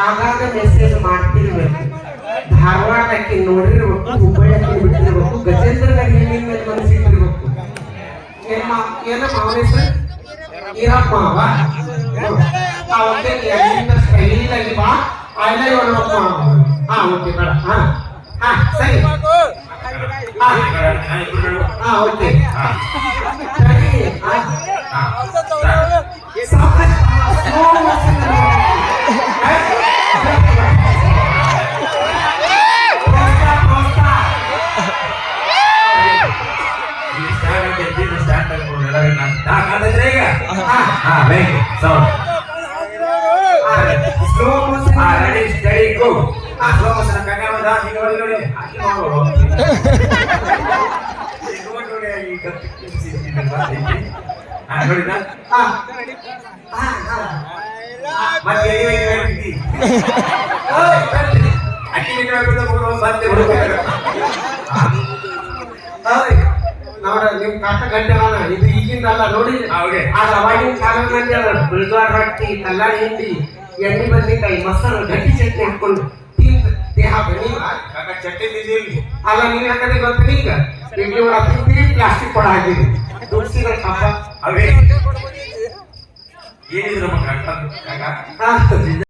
ಆಗಾಗ ಮೆಸೇಜ್ ಮಾಡ್ತಿರ್ಬೇಕು. ಧಾರವಾಡಕ್ಕೆ ನೋಡಿರ್ಬೇಕು, ಹುಬ್ಬಳ್ಳಿಗೆ ಬಿಟ್ಟಿರ್ಬೇಕು, ಗಜೇಂದ್ರನಾಗ ಏನೇನ್ ಮೇಲೆ ಮನಸ್ಸಿಟ್ಟಿರ್ಬೇಕು. ಏನ ಮಾವ ಹೆಸರು ಈರಪ್ಪ ಮಾವ. ಅವತ್ತೆ ಎಲ್ಲಿಂದ ಸ್ಟೈಲ್ ಆಗಿ ಬಾ ಅಲ್ಲ ಇವನಪ್ಪ. ಹಾ ಓಕೆ ಬೇಡ. ಹಾ ಹಾ ಸರಿ. ಹಾ ಓಕೆ ಸರಿ. ನಿಮ್ ಕಾಕ ಗಂಟೆ ಇದು ಈಗಿಂದಲ್ಲ ನೋಡಿ. ಆಗ ಅವಾಗಿನ ಕಾಲದಲ್ಲಿ ಬಿಳ್ಗಾಡ್ ರೊಟ್ಟಿ, ಕಲ್ಲಾಡಿ ಹಿಂಡಿ, ಎಣ್ಣೆ ಬದ್ನಿಕಾಯಿ, ಮೊಸರು, ಗಟ್ಟಿ ಚಟ್ನಿ ಹಾಕೊಂಡು ತಿಂದು ದೇಹ ಚಟ್ನಿ ತಿಂದಿರ್ಲಿ. ಅಲ್ಲ ನೀನ್ ಹಾಕದೆ ಗೊತ್ತ ಈಗ ಇಡ್ಲಿ ಒಳ ತಿಂತೀರಿ, ಪ್ಲಾಸ್ಟಿಕ್ ಕೊಡ ಹಾಕಿರಿ ದುಡ್ಸಿದ ಹಬ್ಬ ಅವೇ ಏನಿದ್ರು